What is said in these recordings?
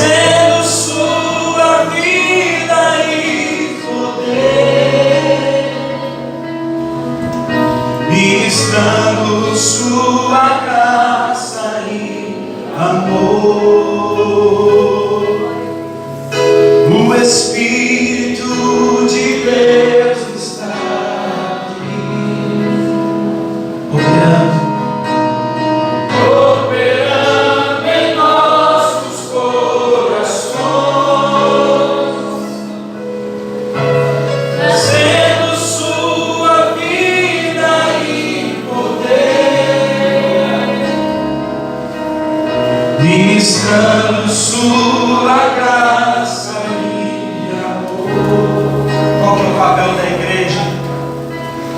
sendo sua vida e poder, ministrando sua graça e amor. O Espírito de Deus está aqui, operando em nossos corações, trazendo sua vida e poder, ministrando sua graça e amor. Qual que é o papel da igreja?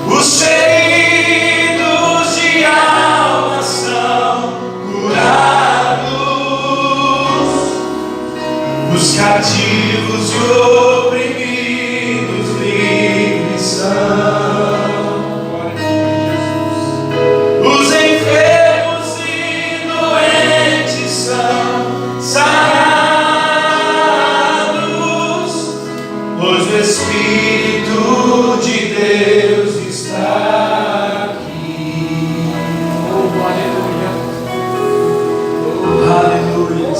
Os feridos de alma são curados, os cativos e oprimidos livres são, os enfermos e doentes são sarados, pois o Espírito de Deus está aqui. Oh, aleluia. Oh, aleluia.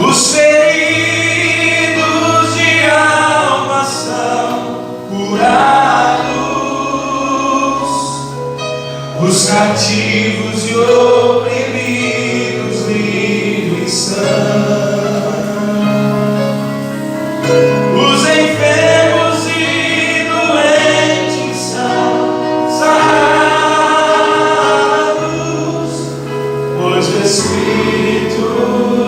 Os feridos de alma são curados, os cativos e oprimidos livres são, os enfermos e doentes são sarados, pois o Espírito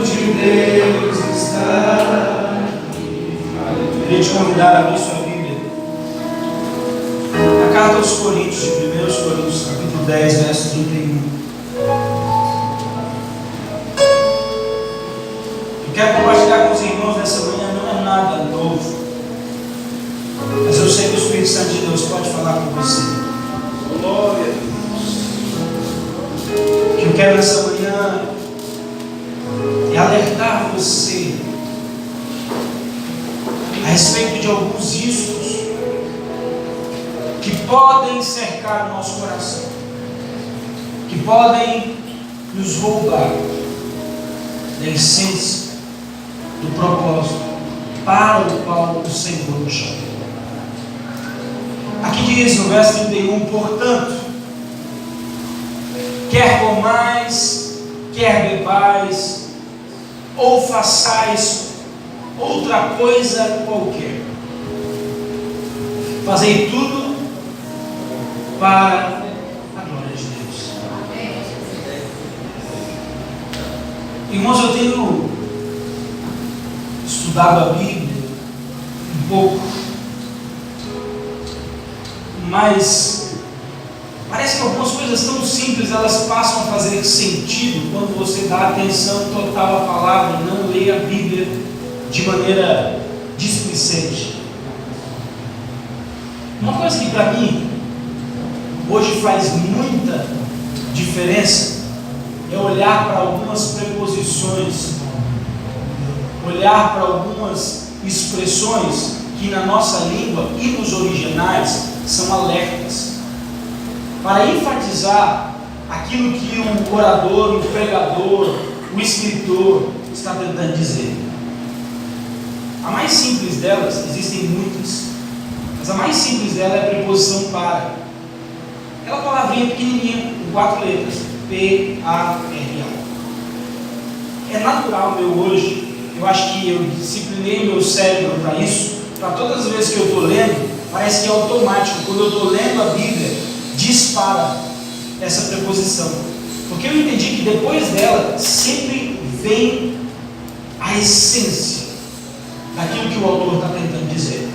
de Deus está aqui. Queria te convidar a abrir sua Bíblia na carta aos Coríntios, de 1 Coríntios, capítulo 10, verso 31. Eu quero compartilhar com os irmãos nessa manhã, não é nada novo, mas eu sei que o Espírito Santo de Deus pode falar com você. Glória a Deus. O que eu quero nessa manhã é alertar você a respeito de alguns riscos que podem cercar o nosso coração, que podem nos roubar da essência, do propósito para o qual o Senhor nos chamou. Aqui diz no verso 31, portanto, quer comais, quer bebais, ou façais outra coisa qualquer, fazei tudo para a glória de Deus. Irmãos, eu tenho estudado a Bíblia um pouco, mas parece que algumas coisas tão simples elas passam a fazer sentido quando você dá atenção total à palavra e não lê a Bíblia de maneira displicente. Uma coisa que para mim hoje faz muita diferença é olhar para algumas preposições, olhar para algumas expressões que na nossa língua e nos originais são alertas, para enfatizar aquilo que o orador, o pregador, o escritor está tentando dizer. A mais simples delas, existem muitas, mas a mais simples dela é a preposição para. Aquela palavrinha pequenininha, com 4 letras, P-A-R-A. É natural meu hoje, eu acho que eu disciplinei meu cérebro para isso, para todas as vezes que eu estou lendo, parece que é automático, quando eu estou lendo a Bíblia, dispara essa preposição, porque eu entendi que depois dela sempre vem a essência daquilo que o autor está tentando dizer.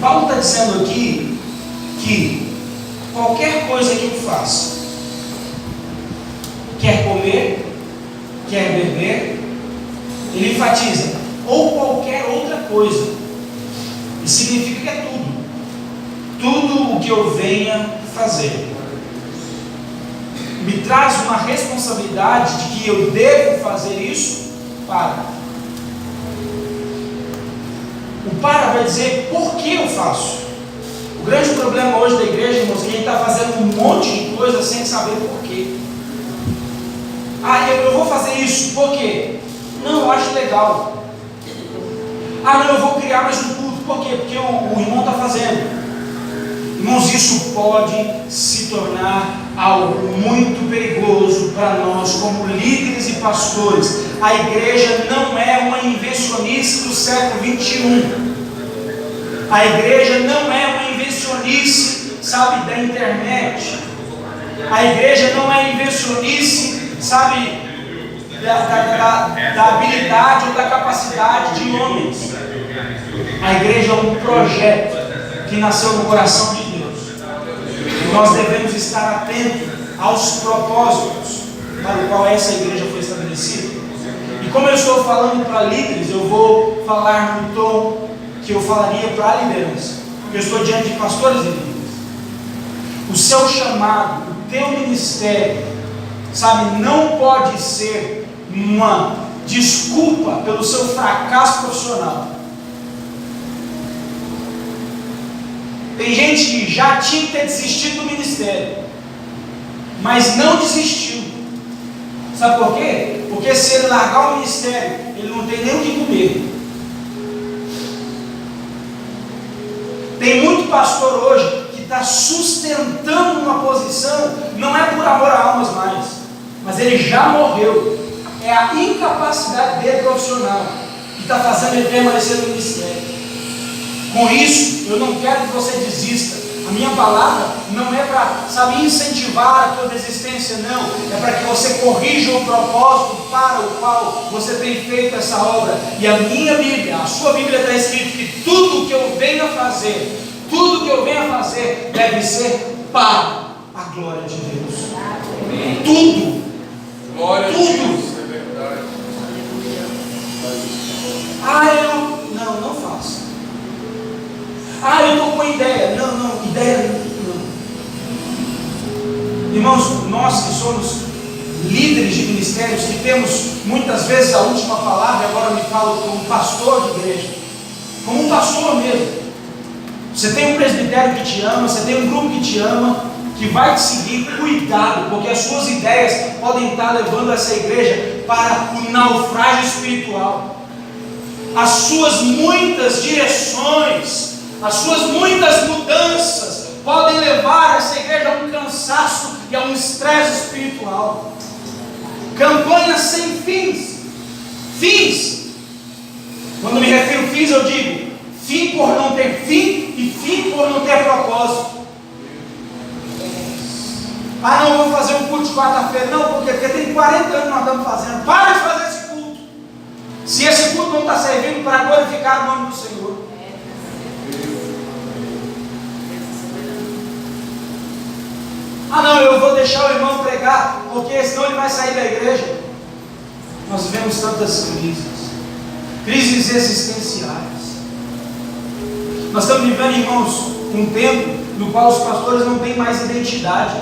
Paulo está dizendo aqui que qualquer coisa que eu faça, quer comer, quer beber, ele enfatiza, ou qualquer outra coisa, e significa que é tudo o que eu venha fazer. me traz uma responsabilidade de que eu devo fazer isso, para. O para vai dizer por que eu faço. O grande problema hoje da igreja, irmãos, é que a gente está fazendo um monte de coisa sem saber por quê. Eu vou fazer isso, por quê? Não, eu acho legal. Não, eu vou criar mais um culto, por quê? Porque o irmão está fazendo. Irmãos, isso pode se tornar algo muito perigoso para nós como líderes e pastores. A igreja não é uma invencionice do século 21. A igreja não é uma invencionice, sabe, da internet. A igreja não é invencionice, sabe, da habilidade ou da capacidade de homens. A igreja é um projeto que nasceu no coração de Deus. E nós devemos estar atentos aos propósitos para o qual essa igreja foi estabelecida. E como eu estou falando para líderes, eu vou falar no tom que eu falaria para a liderança. Eu estou diante de pastores e líderes. O seu chamado, o teu ministério, sabe, não pode ser uma desculpa pelo seu fracasso profissional. Tem gente que já tinha que ter desistido do ministério, mas não desistiu. Sabe por quê? Porque se ele largar o ministério, ele não tem nem o que comer. Tem muito pastor hoje que está sustentando uma posição, não é por amor a almas mais, mas ele já morreu. É a incapacidade dele profissional que está fazendo ele permanecer no ministério. Com isso, eu não quero que você desista. A minha palavra não é para, sabe, incentivar a tua desistência, não. É para que você corrija o propósito para o qual você tem feito essa obra. E a minha Bíblia, a sua Bíblia está escrito que tudo que eu venho a fazer, tudo que eu venho a fazer deve ser para a glória de Deus. Amém. Tudo. Glória tudo. a Deus, é verdade. Não faço. Eu estou com ideia. Não, ideia não. Irmãos, nós que somos líderes de ministérios, que temos muitas vezes a última palavra, agora me falo como pastor de igreja, como um pastor mesmo. Você tem um presbitério que te ama, você tem um grupo que te ama, que vai te seguir. Cuidado, porque as suas ideias podem estar levando essa igreja para o naufrágio espiritual. As suas muitas direções, as suas muitas mudanças podem levar essa igreja a um cansaço e a um estresse espiritual. Campanhas sem fins. Fins. Quando me refiro a fins, eu digo fim por não ter fim e fim por não ter propósito. Não vou fazer um culto de quarta-feira. Não, porque tem 40 anos que nós estamos fazendo. Para de fazer esse culto. Se esse culto não está servindo para glorificar o nome do Senhor. Não, eu vou deixar o irmão pregar, porque senão ele vai sair da igreja. Nós vivemos tantas crises existenciais. Nós estamos vivendo, irmãos, um tempo no qual os pastores não têm mais identidade.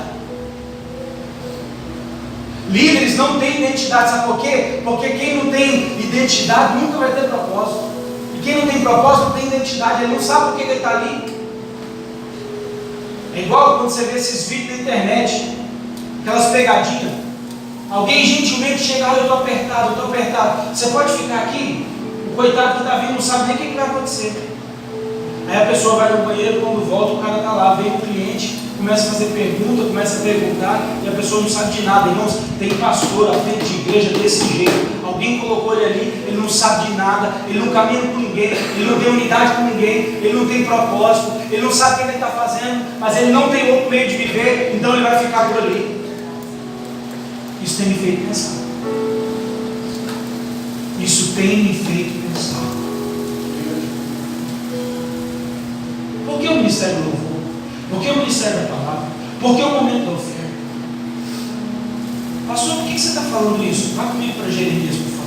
Líderes não têm identidade, sabe por quê? Porque quem não tem identidade nunca vai ter propósito. E quem não tem propósito não tem identidade, ele não sabe por que ele está ali. É igual quando você vê esses vídeos na internet, aquelas pegadinhas. Alguém gentilmente chega, eu estou apertado. Você pode ficar aqui? O coitado que está vindo não sabe nem o que vai acontecer. Aí a pessoa vai no banheiro, quando volta o cara está lá, vem o cliente, começa a fazer pergunta, começa a perguntar, e a pessoa não sabe de nada. Irmãos, tem pastor à frente de igreja desse jeito. Alguém colocou ele ali, ele não sabe de nada, ele não caminha com ninguém, ele não tem unidade com ninguém, ele não tem propósito, ele não sabe o que ele está fazendo, mas ele não tem outro meio de viver, então ele vai ficar por ali. Isso tem me feito pensar. Isso tem me feito pensar. Por que o ministério do louvor? Por que o ministério da palavra? Por que o momento da oferta? Pastor, por que você está falando isso? Vá comigo para Jeremias, por favor.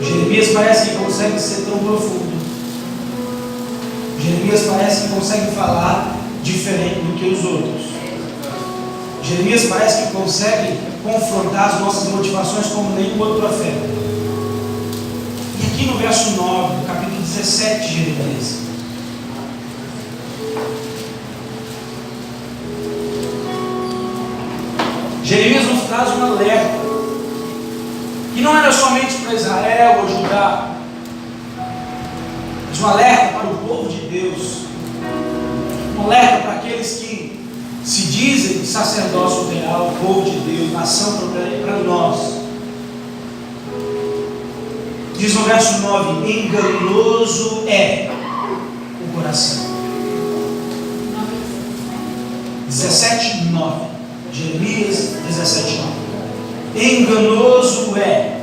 Jeremias parece que consegue ser tão profundo. Jeremias parece que consegue falar diferente do que os outros. Jeremias parece que consegue confrontar as nossas motivações como nenhum outro profeta. E aqui no verso 9, no capítulo 17 de Jeremias, Jeremias nos traz um alerta, que não era somente para Israel ou Judá, mas um alerta para o povo de Deus, um alerta para aqueles que se dizem sacerdócio real, povo de Deus, nação para nós. Diz no verso 9: enganoso é o coração. 17:9. Jeremias 17:9. Enganoso é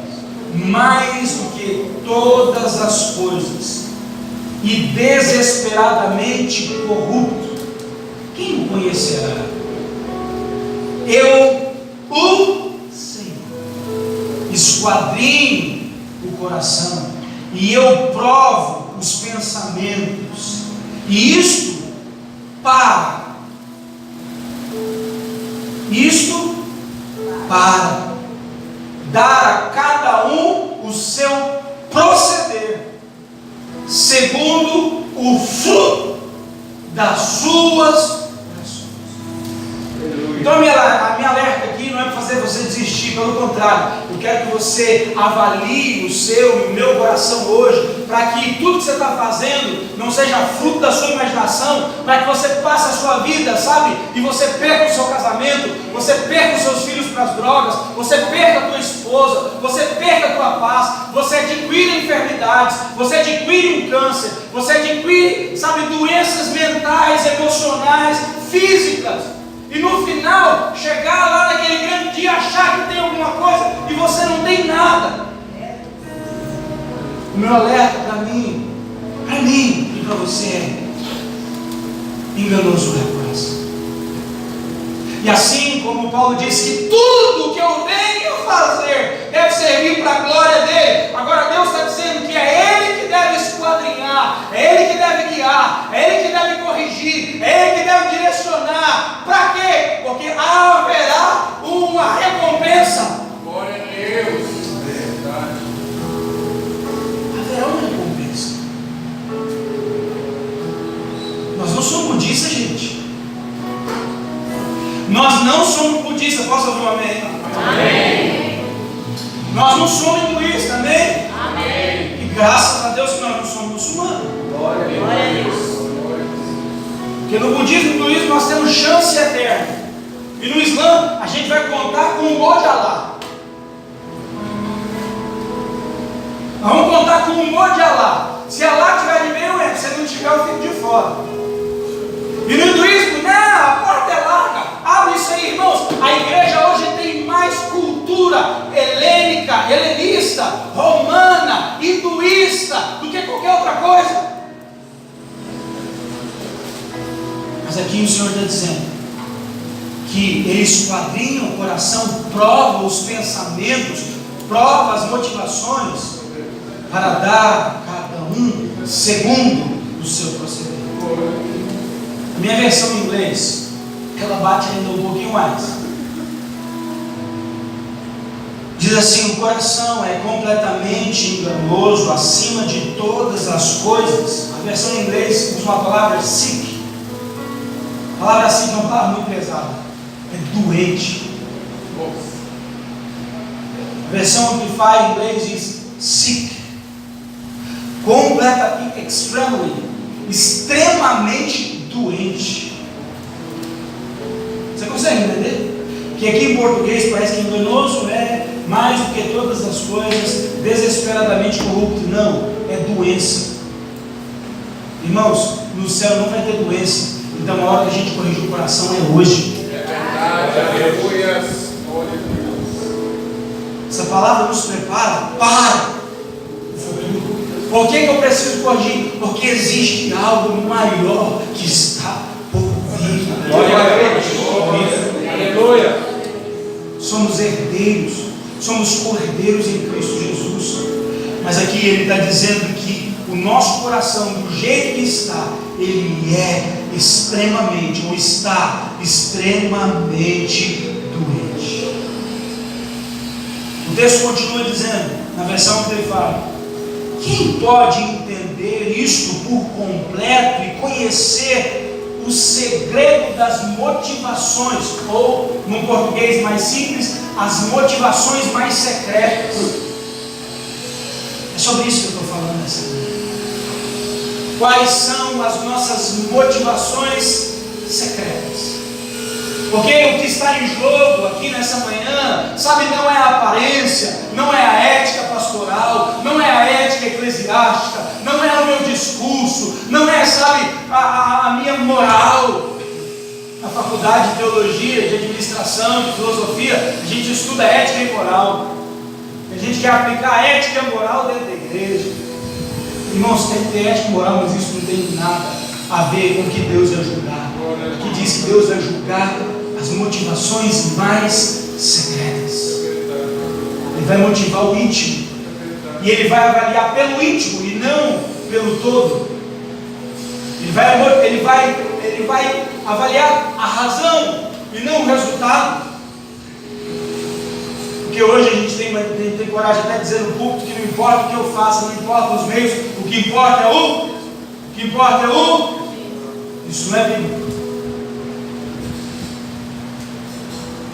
mais do que todas as coisas e desesperadamente corrupto. Quem o conhecerá? Eu, o Senhor, esquadrinho o coração e eu provo os pensamentos, e isto para dar a cada um o seu proceder, segundo o fruto das suas ações. Então a minha alerta aqui não é para fazer você desistir, pelo contrário, eu quero que você avalie o seu e o meu coração hoje, para que tudo que você está fazendo não seja fruto da sua imaginação, para que você passe a sua vida, sabe, e você perca o seu casamento, você perca os seus filhos para as drogas, você perca a tua esposa, você perca a tua paz, você adquire enfermidades, você adquire um câncer, você adquire, sabe, doenças mentais, emocionais, físicas, e no final chegar lá naquele grande dia, achar que tem alguma coisa e você não tem nada. O meu alerta para mim e para você é: enganoso é o coração. E assim como Paulo disse que tudo que eu venho fazer deve servir para a glória dele, agora Deus está dizendo que é Ele que deve esquadrinhar, é Ele que deve guiar, é Ele que deve corrigir, é Ele que deve direcionar. Para quê? Porque haverá uma recompensa. Glória a Deus. Verdade. Haverá uma recompensa. Nós não somos budistas, gente. Nós não somos budistas. Posso ouvir um amém? Amém. Nós não somos hinduístas, amém? Amém. E graças a Deus que nós não somos muçulmanos. Glória a Deus. Porque no budismo e no hinduísmo nós temos chance eterna. E no Islã a gente vai contar com o God de Allah. Nós vamos contar com o God de Allah. Se Allah estiver de bem, eu entro. Se não tiver, eu fico de fora. E no hinduísmo, não, a porta é larga. Abre isso aí, irmãos. A igreja hoje tem mais cultura helênica, helenista, romana, hinduísta do que qualquer outra coisa. Mas aqui o Senhor está dizendo que Ele esquadrinha o coração, prova os pensamentos, prova as motivações, para dar a cada um segundo o seu proceder. A minha versão em inglês, ela bate ainda um pouquinho mais. Diz assim: o coração é completamente enganoso acima de todas as coisas. A versão em inglês usa uma palavra sick. A palavra sick é uma palavra muito pesada. É doente. A versão Amplify em inglês diz sick. Extremamente doente. Você consegue entender? Que aqui em português parece que enganoso é mais do que todas as coisas, desesperadamente corrupto. Não, é doença. Irmãos, no céu não vai ter doença. Então a hora que a gente corrigir o coração é hoje. É verdade, aleluia. Essa palavra nos prepara para o futuro. Por que eu preciso corrigir? Porque existe algo maior que está por vir. Glória a Deus. Aleluia. somos cordeiros em Cristo Jesus. Mas aqui ele está dizendo que o nosso coração, do jeito que está, ele é extremamente, ou está extremamente doente. O texto continua dizendo, na versão que ele fala: quem pode entender isto por completo e conhecer o segredo das motivações, ou, num português mais simples, as motivações mais secretas? É sobre isso que eu estou falando nessa noite. Quais são as nossas motivações secretas? Porque o que está em jogo aqui nessa manhã, sabe, não é a aparência, não é a ética pastoral, não é a ética eclesiástica, não é o meu discurso, não é, sabe, a minha moral. Na faculdade de teologia, de administração, de filosofia, a gente estuda ética e moral. A gente quer aplicar a ética e a moral dentro da igreja. Irmãos, tem que ter ética e moral, mas isso não tem nada a ver com o que Deus vai julgar. Que diz que Deus vai julgar as motivações mais secretas. Ele vai motivar o íntimo. E ele vai avaliar pelo íntimo e não pelo todo. Ele vai avaliar a razão e não o resultado. Porque hoje a gente tem coragem até de dizer no púlpito que não importa o que eu faça, não importa os meios, o que importa é o. Isso não é bíblico.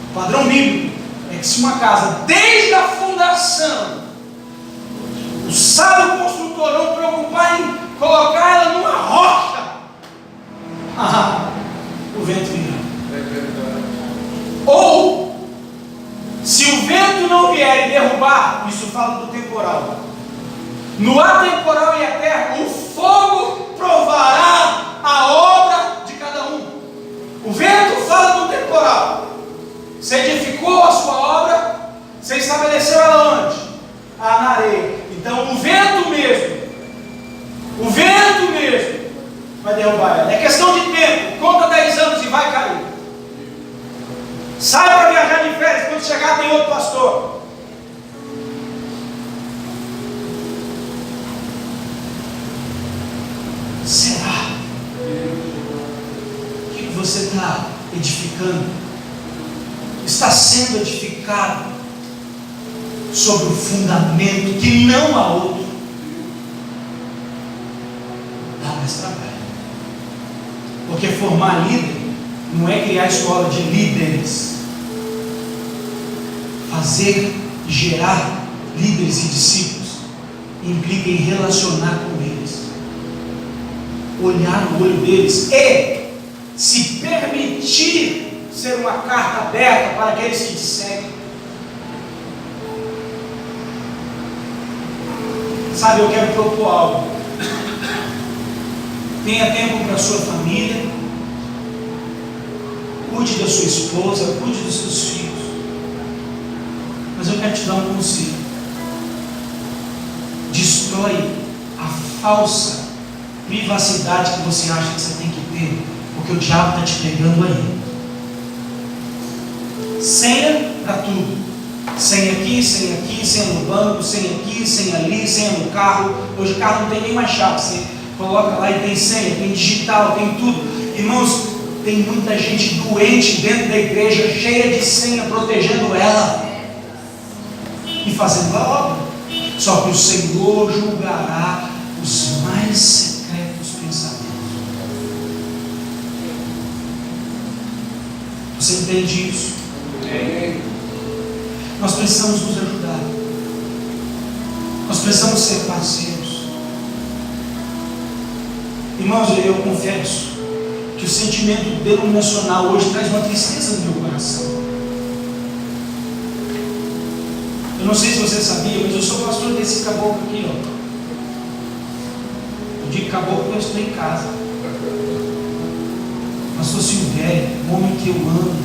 O padrão bíblico é que se uma casa, desde a fundação, o sábio construtor não preocupar em colocar ela numa rocha, o vento virá. É verdade. Ou, se o vento não vier e derrubar, isso fala do temporal, no atemporal e eterno, o fogo provará a obra de cada um. O vento fala do temporal. Você edificou a sua obra, você estabeleceu ela onde? Na areia. Então o vento mesmo vai derrubar ela. É questão de tempo. Conta 10 anos e vai cair. Sai para viajar de férias. Quando chegar tem outro pastor. Será que você está edificando? Está sendo edificado sobre o fundamento que não há outro? Dá mais trabalho. Porque formar líder não é criar escola de líderes. Fazer, gerar líderes e discípulos implica em relacionar com eles, olhar no olho deles e se permitir ser uma carta aberta para aqueles que te seguem. Sabe, eu quero propor algo. Tenha tempo para a sua família, cuide da sua esposa, cuide dos seus filhos. Mas eu quero te dar um conselho. Destrói a falsa privacidade que você acha que você tem que ter, porque o diabo está te pegando aí. Senha para tudo. Senha aqui, senha no banco, senha aqui, senha ali, senha no carro. Hoje o carro não tem nem mais chave. Você coloca lá e tem senha, tem digital, tem tudo. Irmãos, tem muita gente doente dentro da igreja, cheia de senha, protegendo ela e fazendo a obra. Só que o Senhor julgará os mais secretos pensamentos. Você entende isso? Nós precisamos nos ajudar. Nós precisamos ser parceiros. Irmãos, eu confesso que o sentimento denominacional hoje traz uma tristeza no meu coração. Eu não sei se você sabia, mas eu sou pastor desse caboclo aqui, ó. Eu digo caboclo porque eu estou em casa. Pastor Silvério, um homem que eu amo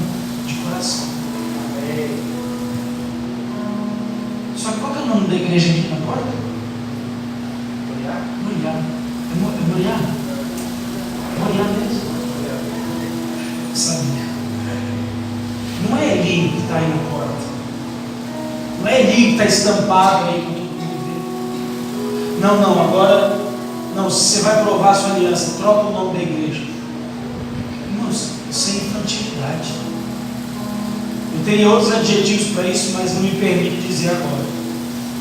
de coração. Só que qual que é o nome da igreja aqui na porta? Moriá. É Moriá? Moriá mesmo? Sabia. Não é Elinho que está aí na porta. Não é Eli que está estampado aí com tudo. Não, agora, não, se você vai provar a sua aliança, troca o nome da igreja. Irmãos, isso é infantilidade. Eu teria outros adjetivos para isso, mas não me permite dizer agora.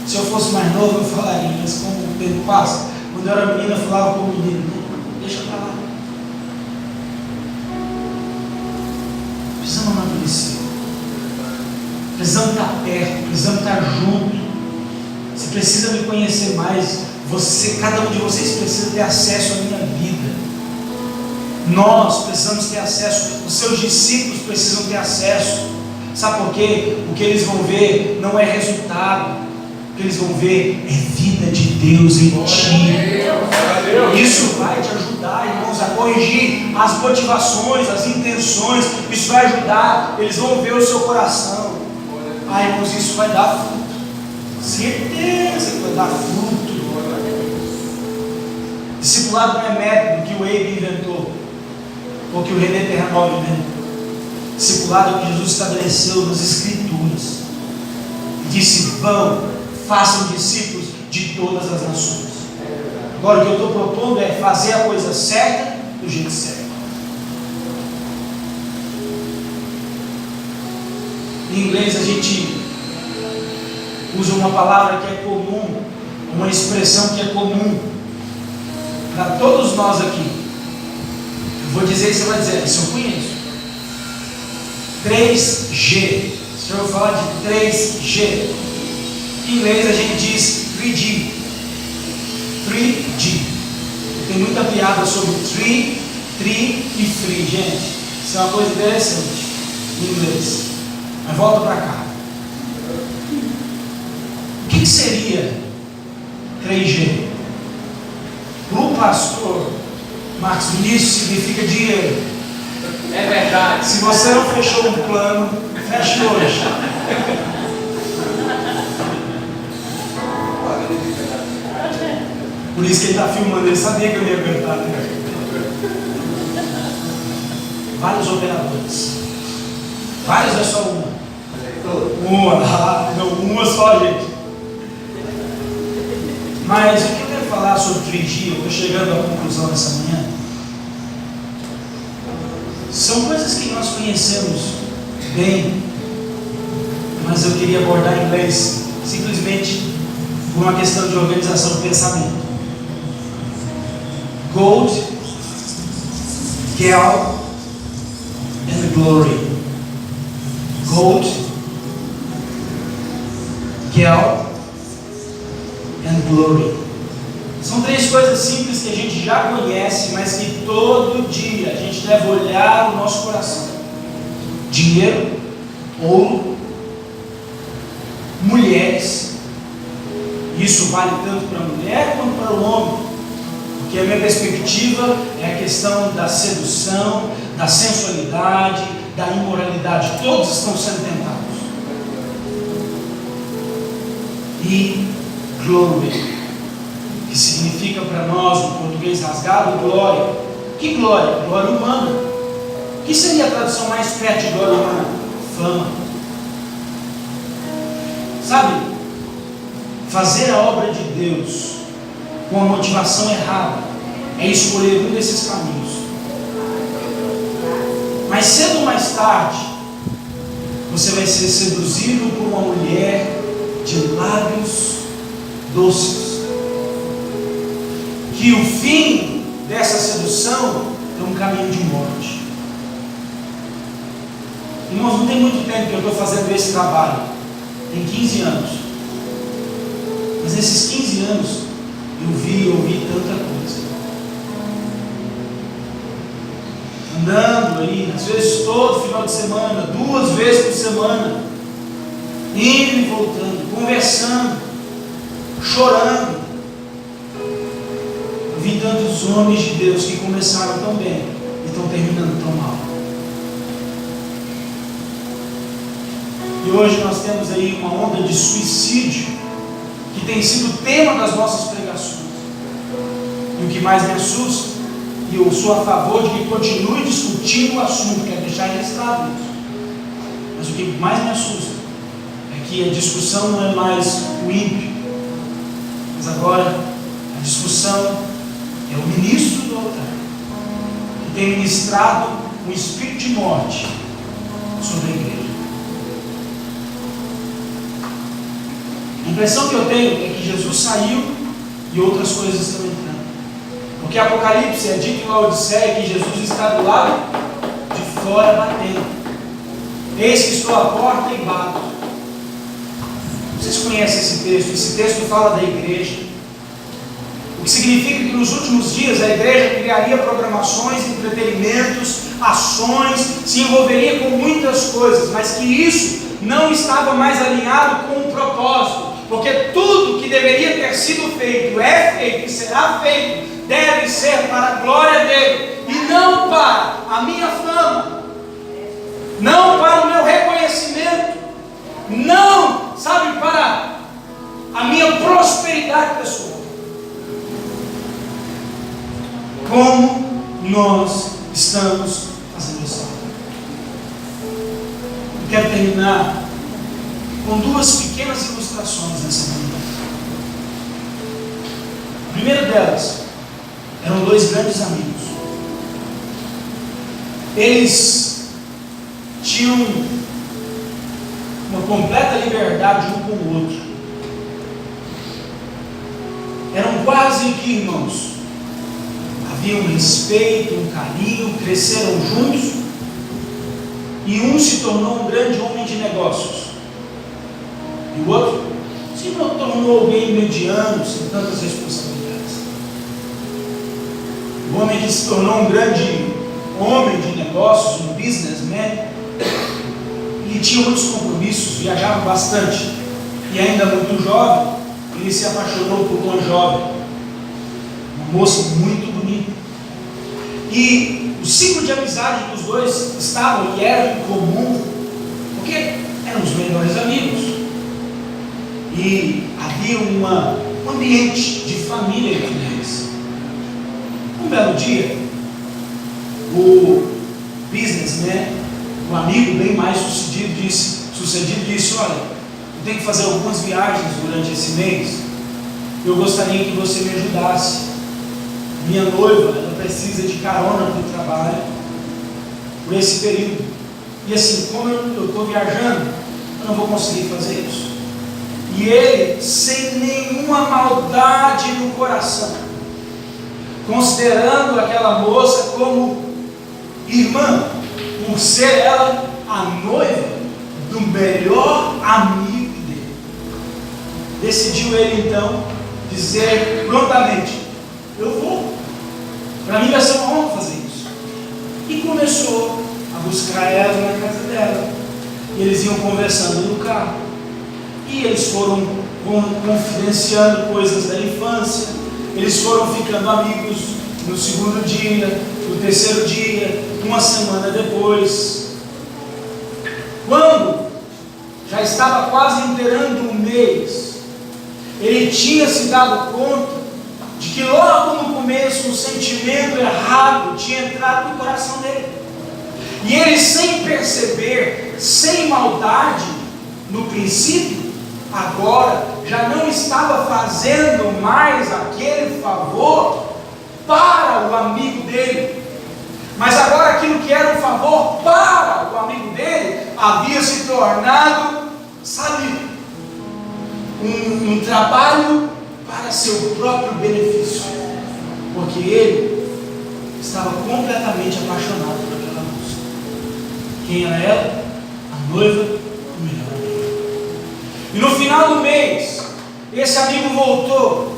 Se eu fosse mais novo, eu falaria, mas como o tempo passa, quando eu era menina, eu falava como menino, não, deixa para lá. Precisamos amadurecer. Precisamos estar perto, precisamos estar junto. Você precisa me conhecer mais. Cada um de vocês precisa ter acesso à minha vida. Nós precisamos ter acesso. Os seus discípulos precisam ter acesso. Sabe por quê? O que eles vão ver não é resultado. O que eles vão ver é vida de Deus em ti. Isso vai te ajudar, irmãos, a corrigir as motivações, as intenções. Isso vai ajudar. Eles vão ver o seu coração. Irmãos, isso vai dar fruto. Certeza que vai dar fruto. Discipulado não é método que o Abe inventou, ou que o René Terranova inventou. Discipulado é o que Jesus estabeleceu nas Escrituras. E disse: vão, façam discípulos de todas as nações. Agora o que eu estou propondo é fazer a coisa certa do jeito certo. Em inglês a gente usa uma palavra que é comum, uma expressão que é comum para todos nós aqui. Eu vou dizer e você vai dizer: isso eu conheço. 3G. Se eu falar de 3G, em inglês a gente diz 3G. 3G. Tem muita piada sobre tree e free, gente. Isso é uma coisa interessante em inglês. Mas volta para cá. O que seria 3G? Para o pastor Marcos Vinícius, significa dinheiro. É verdade. Se você não fechou um plano, feche hoje. Por isso que ele está filmando, ele sabia que eu ia aguentar, né? Vários operadores. Vários é só uma. Uma só, gente. Mas o que eu quero falar sobre 3G, eu estou chegando à conclusão nessa manhã. São coisas que nós conhecemos bem, mas eu queria abordar em inglês, simplesmente por uma questão de organização do pensamento. Gold, Gel and Glory. Gold, Gel and Glory. São três coisas simples que a gente já conhece, mas que todo dia a gente deve olhar o nosso coração: dinheiro, ouro, mulheres. Isso vale tanto para a mulher quanto para o homem, porque a minha perspectiva é a questão da sedução, da sensualidade, da imoralidade. Todos estão sendo tentados. E glory, que significa para nós, no português rasgado, glória. Que glória? Glória humana. O que seria a tradução mais perto de glória humana? Fama. Sabe, fazer a obra de Deus com a motivação errada é escolher um desses caminhos. Mais cedo ou mais tarde, você vai ser seduzido por uma mulher de lábios doces. Que o fim dessa sedução é um caminho de morte. Irmãos, não tem muito tempo que eu estou fazendo esse trabalho. Tem 15 anos. Mas nesses 15 anos eu vi e ouvi tanta coisa. Andando aí, às vezes todo final de semana, 2 vezes por semana, indo e voltando, conversando, chorando. Vi tantos homens de Deus que começaram tão bem e estão terminando tão mal. E hoje nós temos aí uma onda de suicídio que tem sido o tema das nossas pregações. E o que mais me assusta, e eu sou a favor de que continue discutindo o assunto, quero deixar registrado isso. Mas o que mais me assusta é que a discussão não é mais o ímpio, mas agora a discussão é o ministro do altar, que tem ministrado um espírito de morte sobre a igreja. A impressão que eu tenho é que Jesus saiu e outras coisas estão entrando. Porque Apocalipse é dito em Laodiceia que Jesus está do lado de fora batendo. Eis que estou à porta e bato. Vocês conhecem esse texto? Esse texto fala da igreja. O que significa que nos últimos dias a igreja criaria programações, entretenimentos, ações, se envolveria com muitas coisas, mas que isso não estava mais alinhado com o propósito. Porque tudo que deveria ter sido feito, é feito e será feito, deve ser para a glória dele, e não para a minha fama, não para o meu reconhecimento, não, sabe, para a minha prosperidade pessoal. Como nós estamos fazendo isso? Eu quero terminar com duas pequenas ilustrações nessa manhã. A primeira delas, eram dois grandes amigos. Eles tinham uma completa liberdade um com o outro. Eram quase que irmãos. Havia um respeito, um carinho, cresceram juntos. E um se tornou um grande homem de negócios. E o outro se tornou alguém mediano, sem tantas responsabilidades. O homem que se tornou um grande homem de negócios, um businessman, ele tinha muitos compromissos, viajava bastante. E ainda muito jovem, ele se apaixonou por uma jovem, uma moça muito bonita. E o ciclo de amizade que os dois estavam e era em comum, porque eram os melhores amigos. E havia um ambiente de família entre eles. Um belo dia, o businessman, um amigo bem mais sucedido disse: olha, eu tenho que fazer algumas viagens durante esse mês. Eu gostaria que você me ajudasse. Minha noiva, ela precisa de carona para o trabalho por esse período. E assim, como eu estou viajando, eu não vou conseguir fazer isso. E ele, sem nenhuma maldade no coração, considerando aquela moça como irmã, por ser ela a noiva do melhor amigo dele, decidiu ele então dizer prontamente: eu vou, para mim vai ser uma honra fazer isso. E começou a buscar ela na casa dela, e eles iam conversando no carro. E eles foram confidenciando coisas da infância. Eles foram ficando amigos no segundo dia, no terceiro dia, uma semana depois. Quando já estava quase inteirando um mês, ele tinha se dado conta de que logo no começo um sentimento errado tinha entrado no coração dele. E ele, sem perceber, sem maldade no princípio, agora já não estava fazendo mais aquele favor para o amigo dele, mas agora aquilo que era um favor para o amigo dele havia se tornado, sabe, um trabalho para seu próprio benefício, porque ele estava completamente apaixonado por aquela moça. Quem era ela? A noiva do melhor amigo. E no final do mês, esse amigo voltou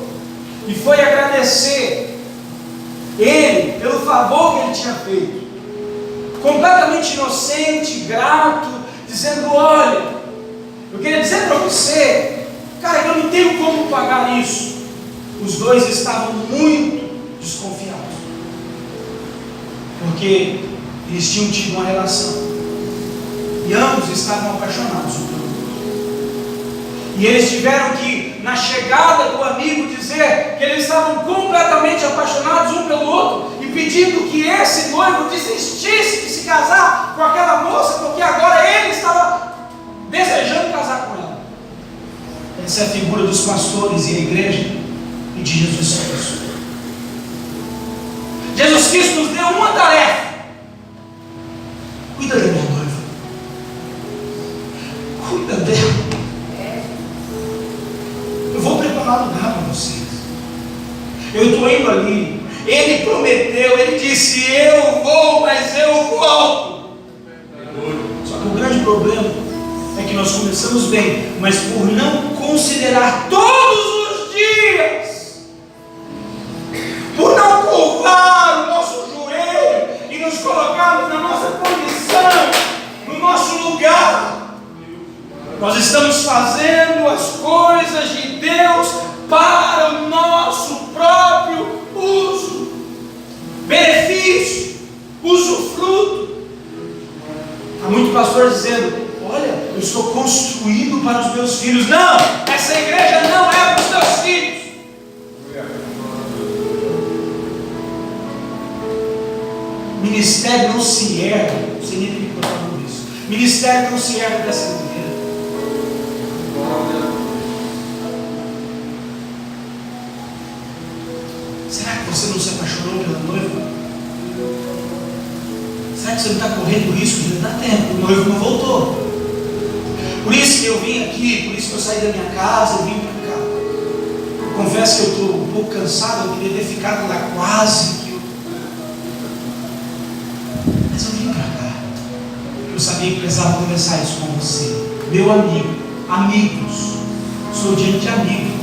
e foi agradecer ele pelo favor que ele tinha feito, completamente inocente, grato, dizendo: olha, eu queria dizer para você, cara, que eu não tenho como pagar isso. Os dois estavam muito desconfiados, porque eles tinham tido uma relação e ambos estavam apaixonados um pelo outro. E eles tiveram que, na chegada do amigo, dizer que eles estavam completamente apaixonados um pelo outro e pedindo que esse noivo desistisse de se casar com aquela moça, porque agora ele estava desejando casar com ela. Essa é a figura dos pastores e a igreja e de Jesus Cristo. Jesus Cristo nos deu uma tarefa: cuida da minha noiva, cuida dela. Eu vou preparar lugar para vocês. Eu estou indo ali. Ele prometeu, ele disse: eu vou, mas eu volto. Só que o grande problema é que nós começamos bem, mas por não considerar todos os dias, por não curvar o nosso joelho e nos colocarmos na nossa condição, no nosso lugar, nós estamos fazendo as coisas de Deus para o nosso próprio uso, benefício, usufruto. Há muito pastor dizendo: olha, eu estou construído para os meus filhos. Não, essa igreja não é para os teus filhos. Ministério não se ergue, não sei nem por que eu estou falando isso. Ministério não se ergue dessa maneira. Será que você não se apaixonou pela noiva? Será que você não está correndo risco de dar tempo? O noivo não voltou. Por isso que eu vim aqui, por isso que eu saí da minha casa e vim para cá. Eu confesso que eu estou um pouco cansado, eu queria ter ficado lá quase que eu... Mas eu vim para cá. Eu sabia que precisava conversar isso com você. Meu amigo, amigos, sou diante de amigo.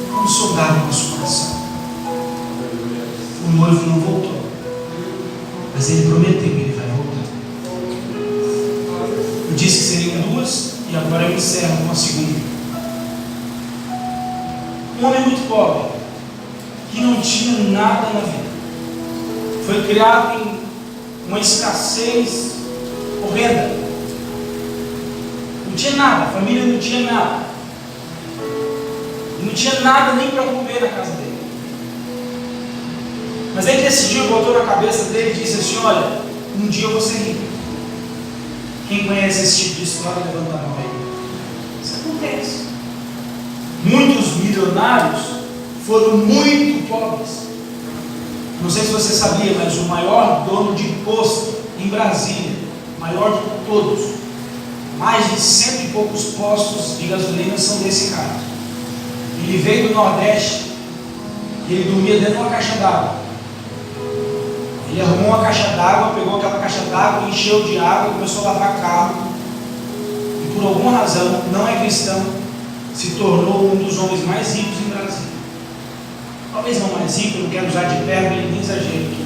Vamos soldar o nosso coração. O noivo não voltou, mas ele prometeu que ele vai voltar. Eu disse que seriam duas, e agora eu encerro com a segunda. Um homem muito pobre, que não tinha nada na vida, foi criado em uma escassez horrenda. Não tinha nada, a família não tinha nada. Não tinha nada nem para comer na casa dele. Mas ele decidiu, botou na cabeça dele e disse assim: olha, um dia eu vou ser rico. Quem conhece esse tipo de história, levanta a mão aí. Isso acontece. Muitos milionários foram muito pobres. Não sei se você sabia, mas o maior dono de posto em Brasília, maior de todos, mais de 100 e poucos postos de gasolina são desse cara. Ele veio do Nordeste e ele dormia dentro de uma caixa d'água. Ele arrumou uma caixa d'água, pegou aquela caixa d'água, encheu de água e começou a lavar carro. E por alguma razão, não é cristão, se tornou um dos homens mais ricos em Brasília. Talvez não mais rico, eu não quero usar de verbo, nem exagero aqui.